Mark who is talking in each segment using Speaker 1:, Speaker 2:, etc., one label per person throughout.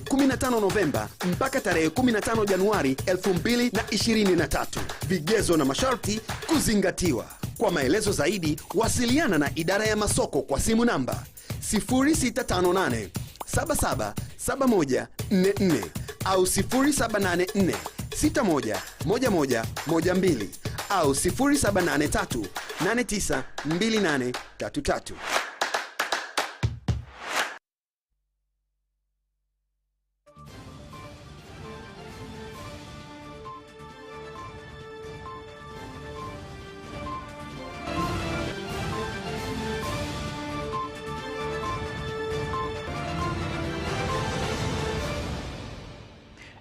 Speaker 1: 15 Novemba mpaka tarehe 15 Januari 2023. Vigezo na masharti kuzingatiwa. Kwa maelezo zaidi, wasiliana na idara ya masoko kwa simu namba 0658 777144 au 0784 611112 au 0783 892833.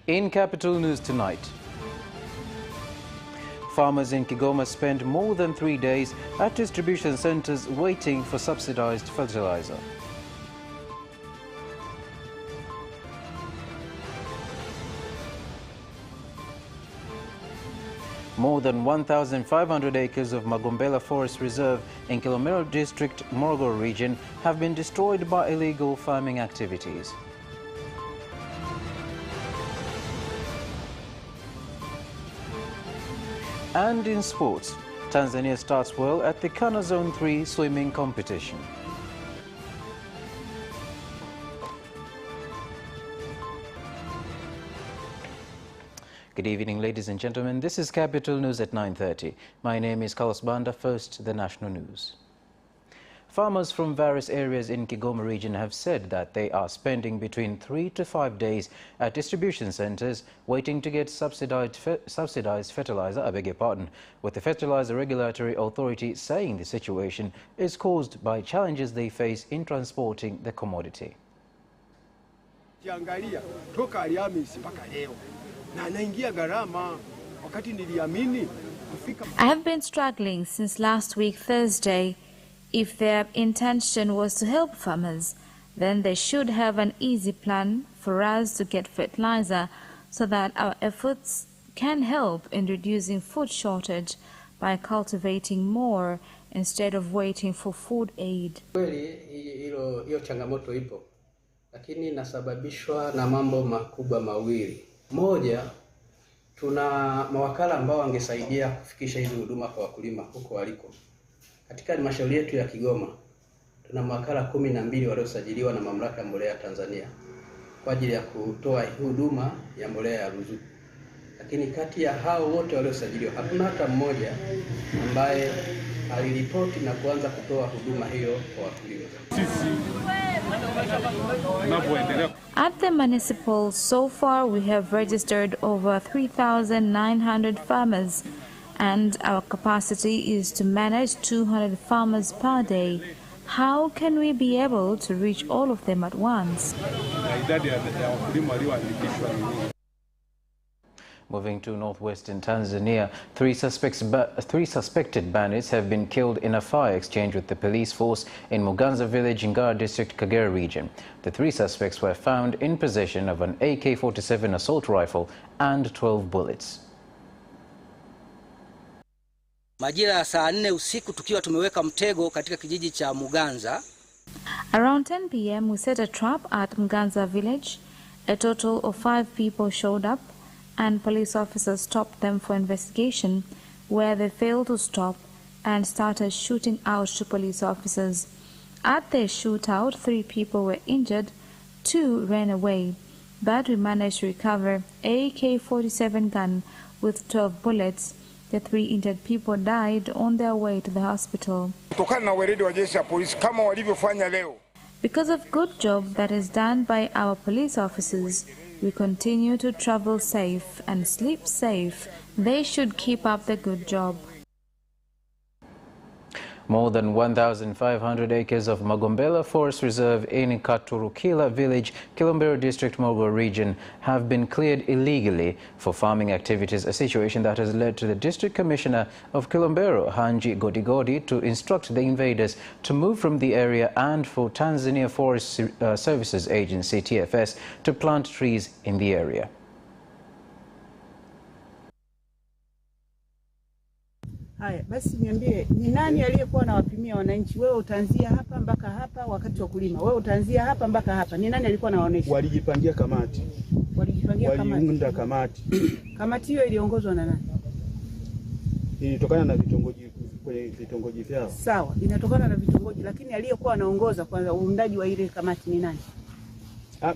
Speaker 2: In Capital News tonight, farmers in Kigoma spend more than 3 days at distribution centers waiting for subsidized fertilizer. More than 1,500 acres of Magombela Forest Reserve in Kilombero District, Morogoro region have been destroyed by illegal farming activities. And in sports, Tanzania starts well at the Kana Zone 3 swimming competition. Good evening, ladies and gentlemen. This is Capital News at 9:30. My name is Carlos Banda. First, the national news. Farmers from various areas in Kigoma region have said that they are spending between 3 to 5 days at distribution centers waiting to get subsidized fertilizer, with the Fertilizer Regulatory Authority saying the situation is caused by challenges they face in transporting the commodity.
Speaker 3: I have been struggling since last week Thursday. If their intention was to help farmers, then they should have an easy plan for us to get fertilizer so that our efforts can help in reducing food shortage by cultivating more instead of waiting for food aid.
Speaker 4: Kweli hiyo changamoto ipo, lakini inasababishwa na mambo makubwa mawili. Moja, tuna mawakala ambao wangesaidia kufikisha hizo huduma kwa wakulima huko waliko. Katika halmashauri yetu ya Kigoma tuna mawakala 12 waliosajiliwa na Mamlaka ya Mbolea Tanzania kwa ajili ya kutoa huduma ya mbolea ya ruzuku. Lakini kati ya hao wote waliosajiliwa hakuna hata mmoja ambaye aliripoti na kuanza kutoa huduma hiyo kwa wakulima.
Speaker 3: At the municipal, so far we have registered over 3,900 farmers, and our capacity is to manage 200 farmers per day. How can we be able to reach all of them at once?
Speaker 2: Moving to northwestern Tanzania, three suspected bandits have been killed in a fire exchange with the police force in Muganza village in Ngara district, Kagera region. The 3 suspects were found in possession of an AK-47 assault rifle and 12 bullets.
Speaker 5: Majira ya saa 4 usiku tukiwa tumeweka mtego katika kijiji cha Muganza.
Speaker 3: Around 10 p.m. we set a trap at Muganza village. A total of 5 people showed up and police officers stopped them for investigation, where they failed to stop and started shooting out to police officers. At their shootout, 3 people were injured, 2 ran away, but we managed to recover AK-47 gun with 12 bullets. The 3 injured people died on their way to the hospital. Because of good job that is done by our police officers, we continue to travel safe and sleep safe. They should keep up the good job.
Speaker 2: More than 1,500 acres of Magombela Forest Reserve in Katurukila village, Kilombero district, Morogoro region have been cleared illegally for farming activities, a situation that has led to the district commissioner of Kilombero, Hanji Godigodi, to instruct the invaders to move from the area and for Tanzania Forest Services Agency, TFS, to plant trees in the area.
Speaker 6: Haya, basi niambie ni nani aliyekuwa anawapimia wananchi? Wewe utaanzia hapa mpaka hapa wakati wa kulima. Wewe utaanzia hapa mpaka hapa. Ni nani alikuwa anawaonesha?
Speaker 7: Walijipangia kamati. Waliunda kamati.
Speaker 6: Kamati hiyo iliongozwa na nani?
Speaker 7: Ilitokana na vitongoji, kwenye vitongoji vyao.
Speaker 6: Sawa, inatokana na vitongoji, lakini aliyekuwa anaongoza kwanza uundaji wa ile kamati ni nani?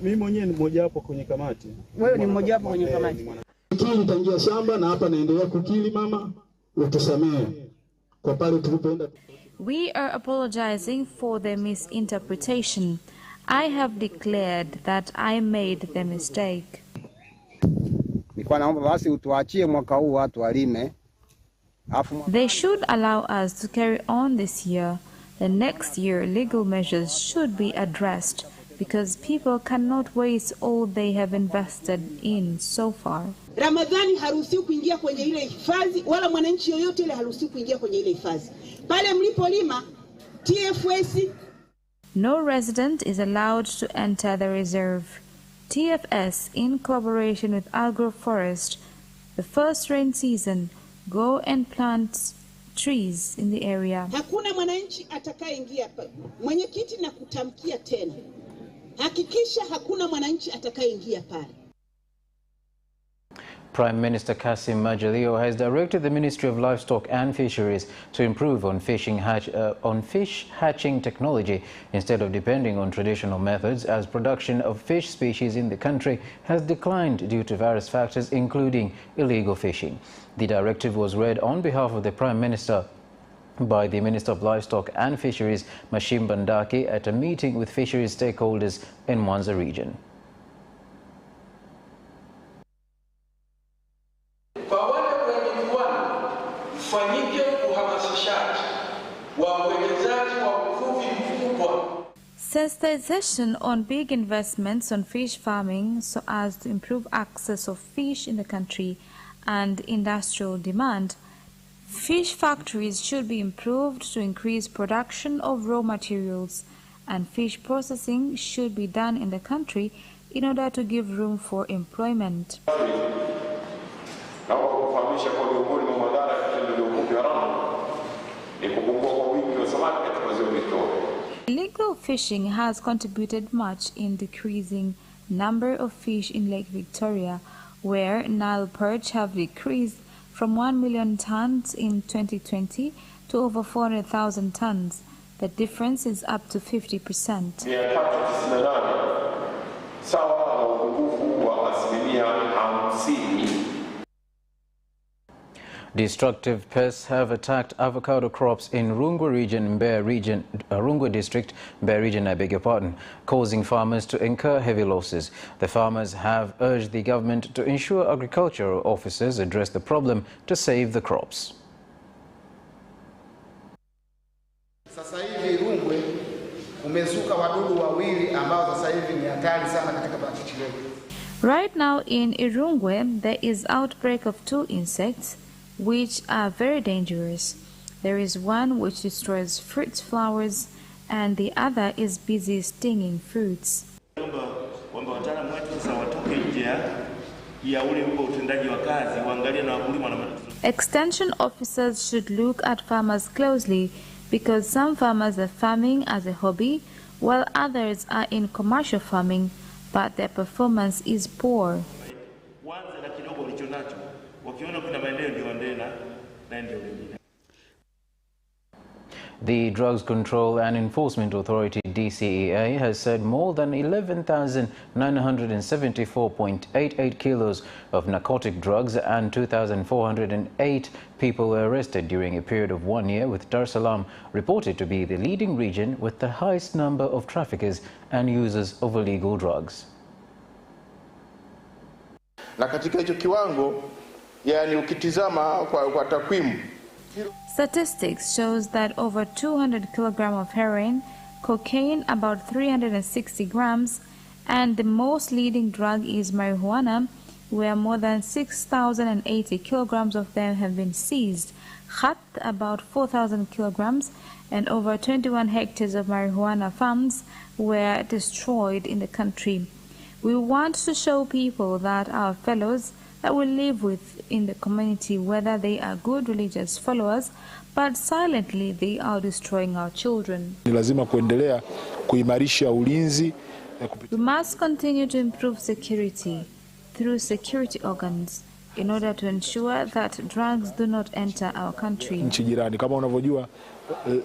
Speaker 7: Mimi mwenyewe ni mmoja wapo kwenye kamati.
Speaker 6: Wewe ni mmoja wapo kwenye kamati.
Speaker 7: Nitaingia shamba na hapa naendelea kukili mama. Utusamehe kwa pale tulipoenda.
Speaker 3: We are apologizing for the misinterpretation. I have declared that I made the mistake.
Speaker 8: Nilikuwa naomba basi utuachie mwaka huu watu walime.
Speaker 3: They should allow us to carry on this year. The next year legal measures should be addressed because people cannot waste all they have invested in so far.
Speaker 9: Ramadhani haruhusiwi kuingia kwenye ile hifadhi wala mwananchi yoyote ile haruhusiwi kuingia kwenye ile hifadhi. Pale mlipolima TFS.
Speaker 3: No resident is allowed to enter the reserve. TFS, in collaboration with Agroforest, the first rain season, go and plant trees in the area.
Speaker 9: Hakuna mwananchi atakayeingia hapa. Mwenyekiti na kutamkia tena. Hakikisha hakuna mwananchi atakayeingia pale.
Speaker 2: Prime Minister Kassim Majaliwa has directed the Ministry of Livestock and Fisheries to improve on fish hatching technology instead of depending on traditional methods, as production of fish species in the country has declined due to various factors, including illegal fishing. The directive was read on behalf of the Prime Minister by the Minister of Livestock and Fisheries, Mashim Bandaki, at a meeting with fisheries stakeholders in Mwanza region.
Speaker 3: Sensitization on big investments on fish farming so as to improve access of fish in the country and industrial demand. Fish factories should be improved to increase production of raw materials, and fish processing should be done in the country in order to give room for employment. Illegal fishing has contributed much in decreasing number of fish in Lake Victoria, where Nile perch have decreased from 1 million tons in 2020 to over 400,000 tons. The difference is up to 50%.
Speaker 2: Destructive pests have attacked avocado crops in Rungwe district, Mbeya region, I beg your pardon, causing farmers to incur heavy losses. The farmers have urged the government to ensure agricultural officers address the problem to save the crops.
Speaker 10: Sasa hivi Rungwe umezuka wadudu wawili ambao sasa hivi ni hatari sana katika parachichi letu.
Speaker 3: Right now in Irungwe, there is outbreak of 2 insects which are very dangerous. There is one which destroys fruit flowers and the other is busy stinging fruits. Extension officers should look at farmers closely because some farmers are farming as a hobby while others are in commercial farming, but their performance is poor.
Speaker 2: The Drugs Control and Enforcement Authority, DCEA, has said more than 11,974.88 kilos of narcotic drugs and 2,408 people were arrested during a period of 1 year, with Dar es Salaam reported to be the leading region with the highest number of traffickers and users of illegal drugs.
Speaker 11: Na katika hicho kiwango, yani ukitizama kwa takwimu,
Speaker 3: statistics shows that over 200 kilograms of heroin, cocaine about 360 grams, and the most leading drug is marijuana, where more than 6,080 kilograms of them have been seized. Khat, about 4,000 kilograms, and over 21 hectares of marijuana farms were destroyed in the country. We want to show people that our fellows that will live within the community, whether they are good religious followers, but silently they are destroying our children.
Speaker 12: Ni lazima kuendelea kuimarisha ulinzi.
Speaker 3: We must continue to improve security through security organs in order to ensure that drugs do not enter our country.
Speaker 12: Nchi jirani kama unavyojua,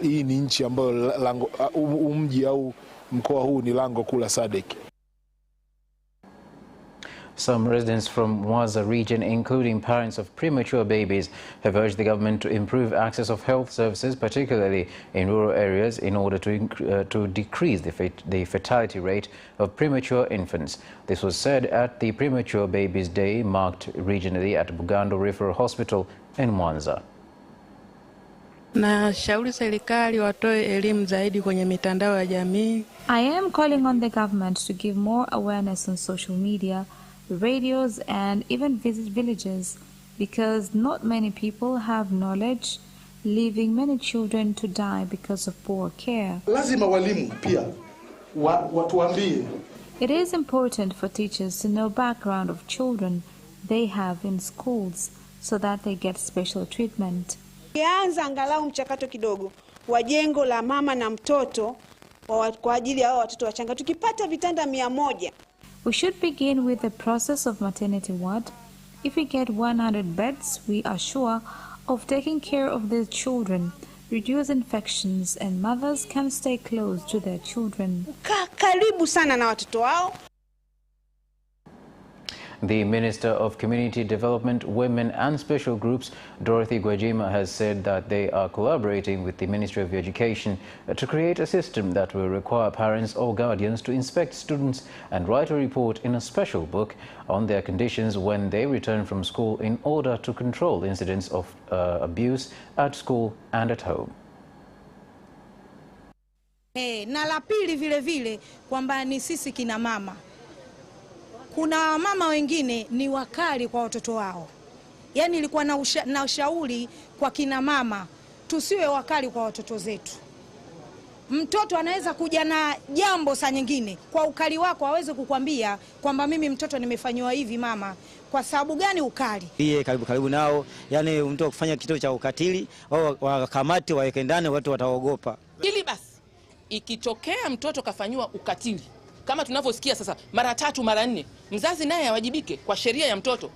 Speaker 12: hii ni nchi ambayo lango mji au mkoa huu ni lango kuu la SADC.
Speaker 2: Some residents from Mwanza region, including parents of premature babies, have urged the government to improve access of health services, particularly in rural areas, in order to decrease the fatality rate of premature infants. This was said at the Premature Babies Day, marked regionally at Bugando Referral Hospital in Mwanza.
Speaker 13: Na shauri serikali watoe elimu zaidi kwenye mitandao ya jamii.
Speaker 3: I am calling on the government to give more awareness on social media, radios, and even visit villages, because not many people have knowledge, leaving many children to die because of poor care.
Speaker 14: Lazima walimu pia watuambie.
Speaker 3: It is important for teachers to know background of children they have in schools so that they get special treatment.
Speaker 9: Kianza angalau mchakato kidogo wa jengo la mama na mtoto kwa ajili ya watoto wachanga. Tukipata vitanda 100.
Speaker 3: We should begin with the process of maternity ward. If we get 100 beds, we are sure of taking care of these children, reduce infections, and mothers can stay close to their children.
Speaker 9: Karibu sana na watoto wao.
Speaker 2: The Minister of Community Development, Women and Special Groups, Dorothy Gwajima, has said that they are collaborating with the Ministry of Education to create a system that will require parents or guardians to inspect students and write a report in a special book on their conditions when they return from school in order to control incidents of abuse at school and at home.
Speaker 15: Na la pili vile vile kwamba ni sisi kina mama. Kuna mama wengine ni wakali kwa watoto wao. Yaani ilikuwa na ushauri kwa kina mama, tusiwe wakali kwa watoto zetu. Mtoto anaweza kuja na jambo saa nyingine, kwa ukali wako aweze kukwambia kwamba mimi mtoto nimefanywa hivi mama. Kwa sababu gani ukali?
Speaker 16: Yeye karibu nao, yani mtu kufanya kitu cha ukatili, wao wakamati waeke ndani, watu wataogopa.
Speaker 17: Ili basi ikitokea mtoto kafanywa ukatili, kama tunavyosikia sasa mara 3 mara 4, mzazi naye awajibike kwa sheria ya mtoto.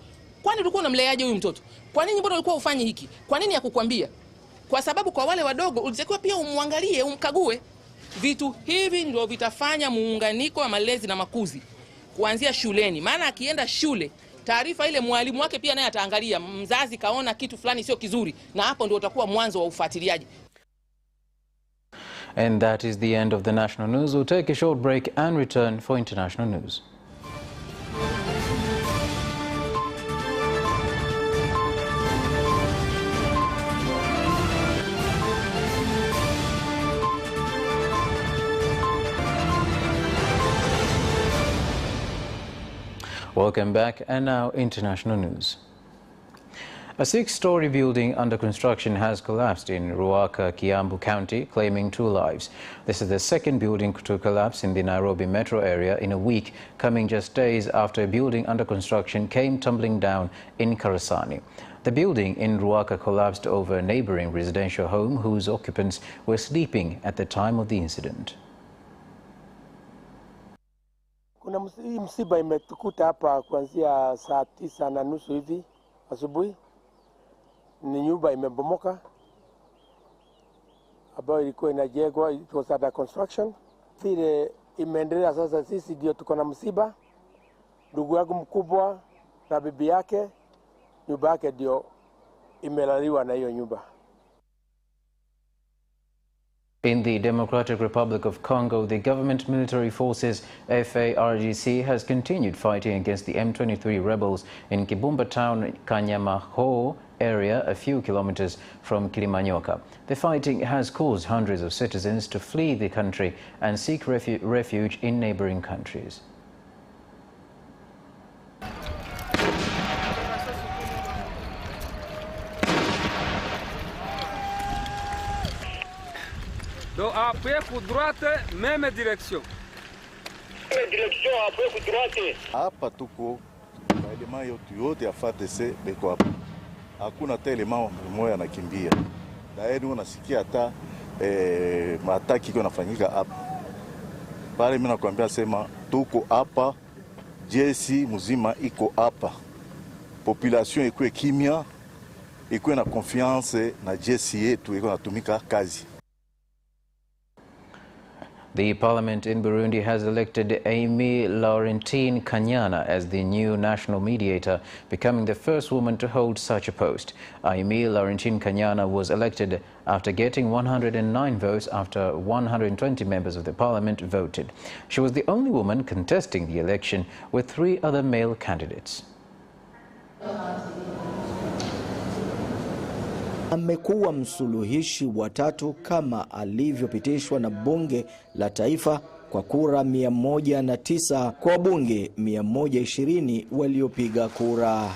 Speaker 17: Kwani ulikuwa unamleaje huyu mtoto? Kwa nini mbona ulikuwa ufanye hiki? Kwa nini hakukwambia? Kwa sababu kwa wale wadogo ulitakiwa pia umwangalie, umkague. Vitu hivi ndio vitafanya muunganiko wa malezi na makuzi kuanzia shuleni. Maana akienda shule, taarifa ile mwalimu wake pia naye ataangalia mzazi kaona kitu fulani sio kizuri, na hapo ndio utakuwa mwanzo wa ufuatiliaji.
Speaker 2: And that is the end of the national news. We'll take a short break and return for international news. Welcome back, and now international news. A 6-story building under construction has collapsed in Ruaka, Kiambu County, claiming 2 lives. This is the second building to collapse in the Nairobi metro area in a week, coming just days after a building under construction came tumbling down in Karasani. The building in Ruaka collapsed over a neighboring residential home whose occupants were sleeping at the time of the incident.
Speaker 18: Kuna msiba imetukuta hapa kuanzia saa 9:30 hivi asubuhi. Ni nyumba imebomoka ambayo ilikuwa inajengwa, it was under construction. Vile imeendelea sasa, sisi ndio tuko na msiba. Ndugu yangu mkubwa na bibi yake, nyumba yake ndio imelaliwa na hiyo nyumba.
Speaker 2: In the Democratic Republic of Congo, the government military forces FARDC has continued fighting against the M23 rebels in Kibumba town, Kanyamaho area, a few kilometers from Kilimanyoka. The fighting has caused hundreds of citizens to flee the country and seek refuge in neighboring countries.
Speaker 19: Donc après coup droite, même direction.
Speaker 20: Même direction, après coup droite.
Speaker 21: Hapa tuko
Speaker 20: Baelema yote ya FARDC beko hapa. Hakuna hata elema mmoja anakimbia. Daeni unasikia hata mataki iko nafanyika hapa. Pale mimi nakwambia sema tuko hapa, jeshi mzima iko hapa. Population iko kimya, iko na confiance na jeshi yetu iko natumika kazi.
Speaker 2: The parliament in Burundi has elected Amy Laurentine Kanyana as the new national mediator, becoming the first woman to hold such a post. Amy Laurentine Kanyana was elected after getting 109 votes after 120 members of the parliament voted. She was the only woman contesting the election, with 3 other male candidates.
Speaker 21: Amekuwa msuluhishi wa 3 kama alivyopitishwa na bunge la taifa kwa kura 109 kwa bunge 120 waliopiga kura.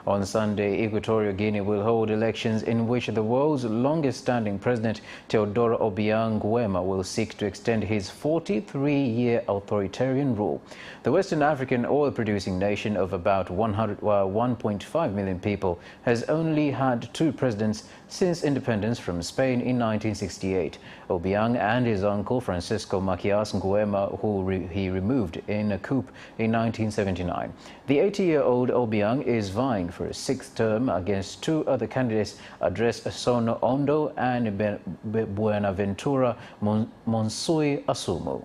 Speaker 2: On Sunday, Equatorial Guinea will hold elections in which the world's longest-standing president, Teodoro Obiang Nguema, will seek to extend his 43-year authoritarian rule. The Western African oil-producing nation of about 1.5 million people has only had 2 presidents since independence from Spain in 1968. Obiang and his uncle, Francisco Macias Nguema, who he removed in a coup in 1979. The 80-year-old Obiang is vying for a 6th term against 2 other candidates, Andres Sono Ondo and Buenaventura Monsui Asumu.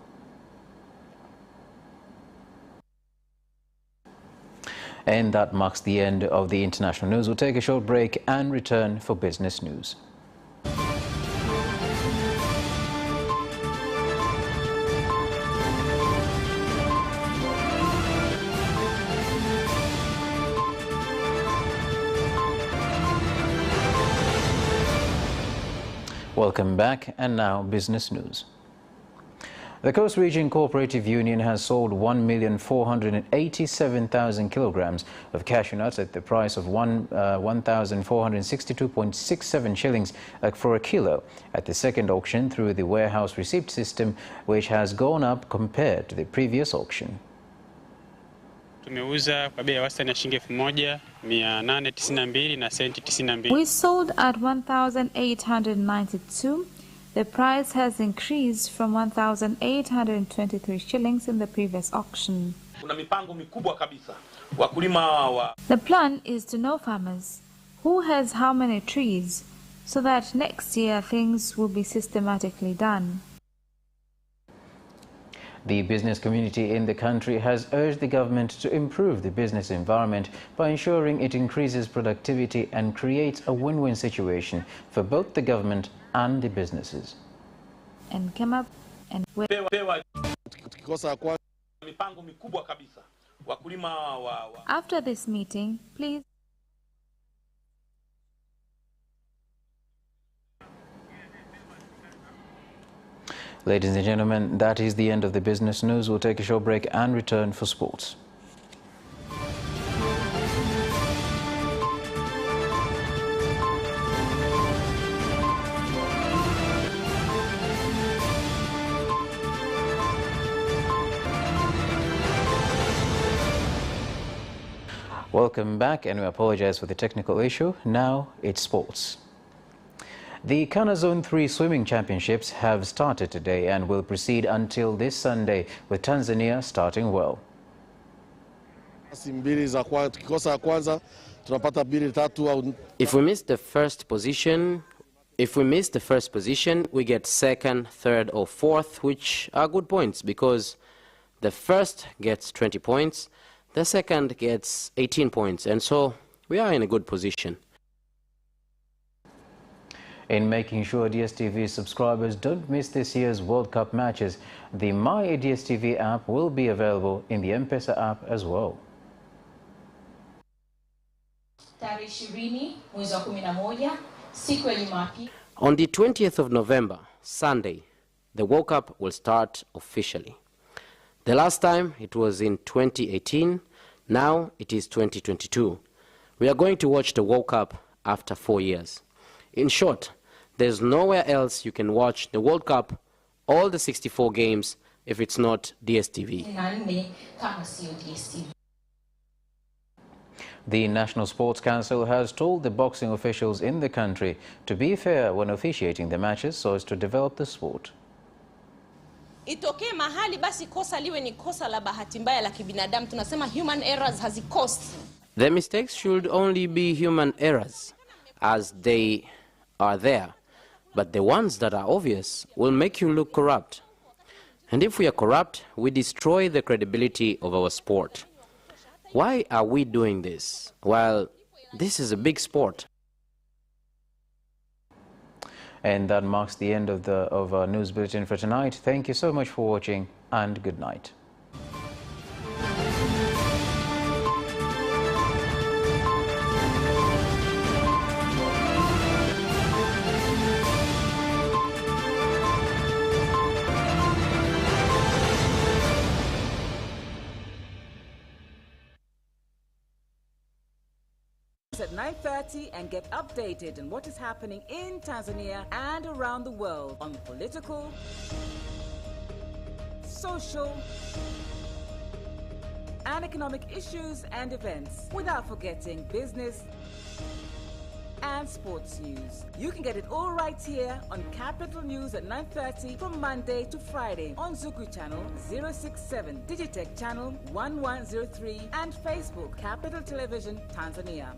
Speaker 2: And that marks the end of the international news. We'll take a short break and return for business news. Welcome back, and now business news. The Coast Region Cooperative Union has sold 1,487,000 kilograms of cashew nuts at the price of 1,462.67 shillings for a kilo at the second auction through the warehouse receipt system, which has gone up compared to the previous auction.
Speaker 22: Tumeuza kwa bei ya wastani ya shilingi 1,892 na senti 92.
Speaker 3: We sold at 1,892. The price has increased from 1,823 shillings in the previous auction.
Speaker 22: Kuna mipango mikubwa kabisa. Wakulima wa
Speaker 3: The plan is to know farmers who has how many trees, so that next year things will be systematically done.
Speaker 2: The business community in the country has urged the government to improve the business environment by ensuring it increases productivity and creates a win-win situation for both the government and the businesses.
Speaker 3: And came up and
Speaker 22: mipango mikubwa kabisa. Wakulima wa
Speaker 3: After this meeting, please.
Speaker 2: Ladies and gentlemen, that is the end of the business news. We'll take a short break and return for sports. Welcome back, and we apologize for the technical issue. Now it's sports. The Kana Zone 3 Swimming Championships have started today and will proceed until this Sunday, with Tanzania starting well.
Speaker 23: If we miss the first position, we get second, third or fourth, which are good points because the first gets 20 points, the second gets 18 points, and so we are in a good position.
Speaker 2: In making sure DSTV subscribers don't miss this year's World Cup matches, the My DSTV app will be available in the M-Pesa app as well.
Speaker 23: On the 20th of November, Sunday, the World Cup will start officially. The last time it was in 2018, now it is 2022. We are going to watch the World Cup after 4 years. In short, there's nowhere else you can watch the World Cup, all the 64 games, if it's not DSTV.
Speaker 2: The National Sports Council has told the boxing officials in the country to be fair when officiating the matches so as to develop the sport.
Speaker 1: Itokee mahali basi kosa liwe ni kosa la bahati mbaya la kibinadamu, tunasema human errors hazikosi.
Speaker 23: The mistakes should only be human errors, as they are there, but the ones that are obvious will make you look corrupt. And if we are corrupt, we destroy the credibility of our sport. Why are we doing this? Well, this is a big sport.
Speaker 2: And that marks the end of our news bulletin for tonight. Thank you so much for watching, and good night.
Speaker 4: At 9:30 and get updated on what is happening in Tanzania and around the world on political, social, and economic issues and events, without forgetting business and sports news. You can get it all right here on Capital News at 9:30 from Monday to Friday on Zuku Channel 067, Digitech Channel 1103, and Facebook Capital Television Tanzania.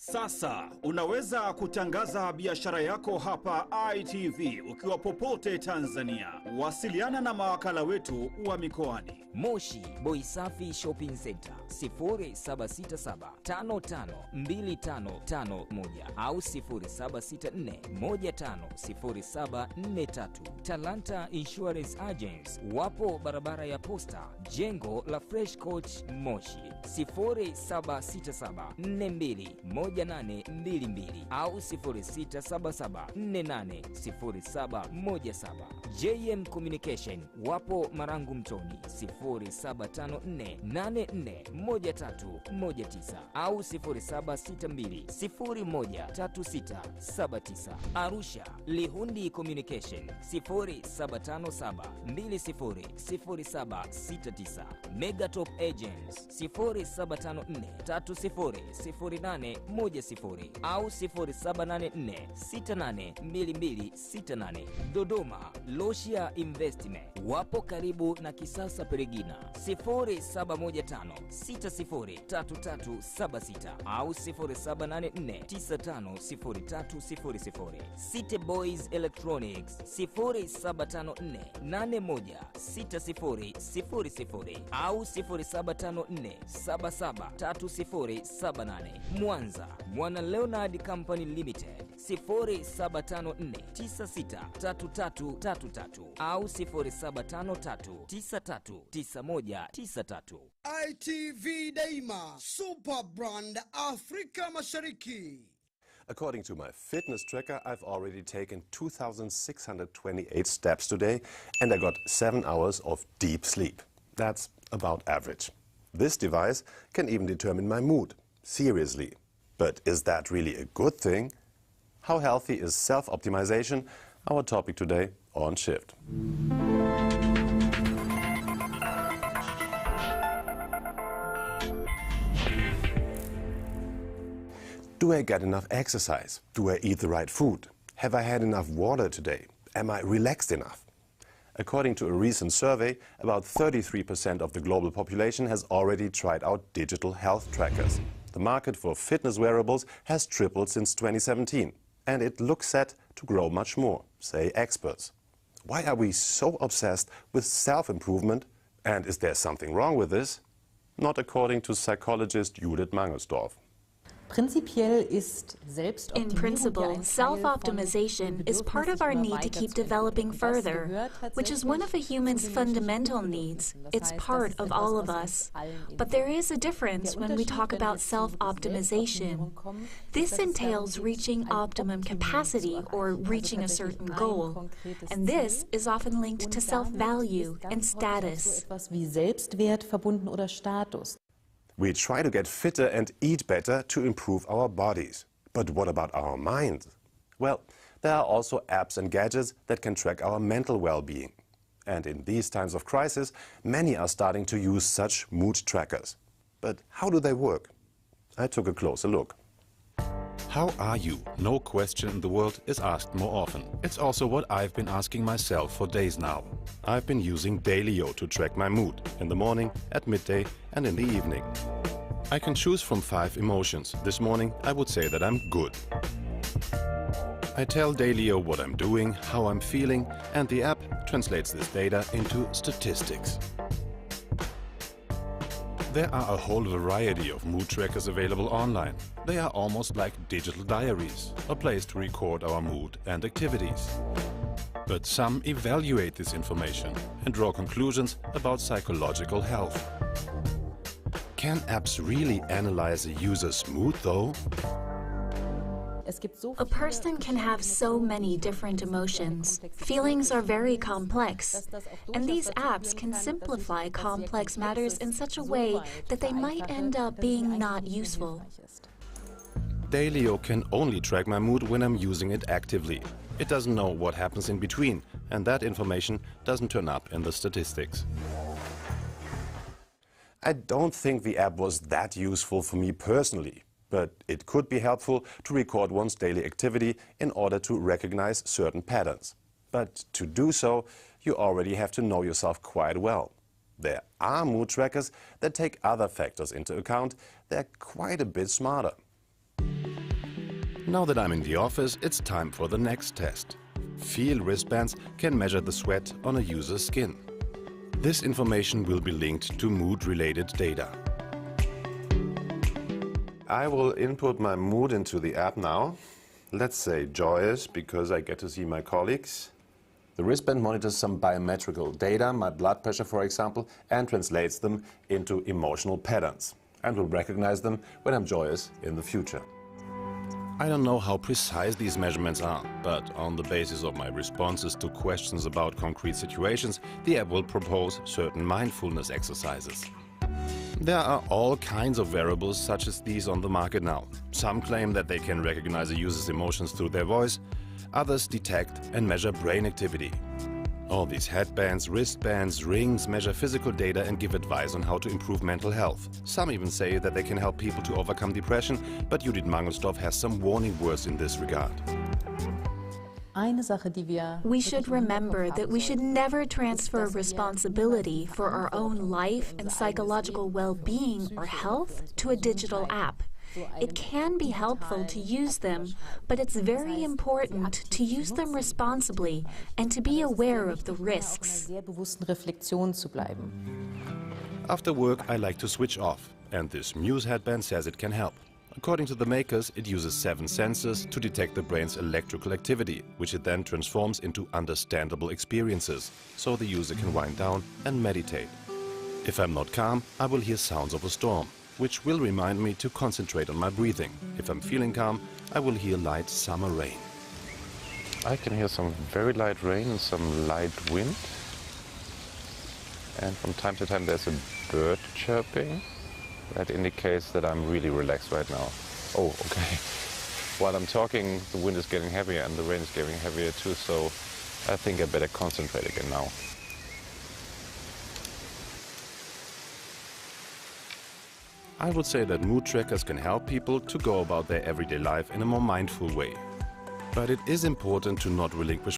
Speaker 5: Sasa unaweza kutangaza biashara yako hapa ITV ukiwa popote Tanzania. Wasiliana na mawakala wetu wa mikoani.
Speaker 24: Moshi Boisafi Shopping Center 0767552551 au 0764150743. Talanta Insurance Agents wapo barabara ya Posta, jengo la Fresh Coach Moshi, 0767421822 au 0677480717. JM Communication wapo Marangu Mtoni, 0754841319 au 0762013679. Arusha Lihundi Communication 0757200769. Megatop Agents 0754300810 au 0784682268. Dodoma Loshia Investment wapo karibu na Kisasa Peregina, 0715603376 au 0784950300. City Boys Electronics 0754816000 au 0754773078. Mwanza Mwana Leonard Company Limited 0754963333 au 0753939193.
Speaker 25: ITV Daima Super Brand Afrika Mashariki.
Speaker 26: According to my fitness tracker, I've already taken 2,628 steps today, and I got 7 hours of deep sleep. That's about average. This device can even determine my mood. Seriously. But is that really a good thing? How healthy is self-optimization? Our topic today on Shift. Do I get enough exercise? Do I eat the right food? Have I had enough water today? Am I relaxed enough? According to a recent survey, about 33% of the global population has already tried out digital health trackers. The market for fitness wearables has tripled since 2017, and it looks set to grow much more, say experts. Why are we so obsessed with self-improvement? And is there something wrong with this? Not according to psychologist Judith Mangelsdorf.
Speaker 27: In principle, self-optimization is part of our need to keep developing further, which is one of a human's fundamental needs. It's part of all of us. But there is a difference when we talk about self-optimization. This entails reaching optimum capacity or reaching a certain goal. And this is often linked to self-value and status.
Speaker 26: We try to get fitter and eat better to improve our bodies. But what about our minds? Well, there are also apps and gadgets that can track our mental well-being. And in these times of crisis, many are starting to use such mood trackers. But how do they work? I took a closer look.
Speaker 6: How are you? No question in the world is asked more often. It's also what I've been asking myself for days now. I've been using Dailyo to track my mood in the morning, at midday and in the evening. I can choose from 5 emotions. This morning I would say that I'm good. I tell Dailyo what I'm doing, how I'm feeling, and the app translates this data into statistics. There are a whole variety of mood trackers available online. They are almost like digital diaries, a place to record our mood and activities. But some evaluate this information and draw conclusions about psychological health. Can apps really analyze a user's mood though?
Speaker 27: A person can have so many different emotions. Feelings are very complex, and these apps can simplify complex matters in such a way that they might end up being not useful.
Speaker 6: Dailyo can only track my mood when I'm using it actively. It doesn't know what happens in between, and that information doesn't turn up in the statistics.
Speaker 26: I don't think the app was that useful for me personally. But it could be helpful to record one's daily activity in order to recognize certain patterns. But to do so, you already have to know yourself quite well. There are mood trackers that take other factors into account. They're quite a bit smarter.
Speaker 6: Now that I'm in the office, it's time for the next test. Feel wristbands can measure the sweat on a user's skin. This information will be linked to mood-related data.
Speaker 26: I will input my mood into the app now. Let's say joyous, because I get to see my colleagues. The wristband monitors some biometrical data, my blood pressure for example, and translates them into emotional patterns, and will recognize them when I'm joyous in the future.
Speaker 6: I don't know how precise these measurements are, but on the basis of my responses to questions about concrete situations, the app will propose certain mindfulness exercises. There are all kinds of wearables such as these on the market now. Some claim that they can recognize a user's emotions through their voice. Others detect and measure brain activity. All these headbands, wristbands, rings measure physical data and give advice on how to improve mental health. Some even say that they can help people to overcome depression, but Judith Mangelsdorf has some warning words in this regard.
Speaker 27: We should remember that we should never transfer responsibility for our own life and psychological well-being or health to a digital app. It can be helpful to use them, but it's very important to use them responsibly and to be aware of the risks.
Speaker 6: After work, I like to switch off, and this Muse headband says it can help. According to the makers, it uses 7 sensors to detect the brain's electrical activity, which it then transforms into understandable experiences, so the user can wind down and meditate. If I'm not calm, I will hear sounds of a storm, which will remind me to concentrate on my breathing. If I'm feeling calm, I will hear light summer rain.
Speaker 7: I can hear some very light rain and some light wind. And from time to time there's a bird chirping. That indicates that I'm really relaxed right now. Oh, okay. While I'm talking, the wind is getting heavier and the rain is getting heavier too, so I think I better concentrate again now.
Speaker 6: I would say that mood trackers can help people to go about their everyday life in a more mindful way. But it is important to not relinquish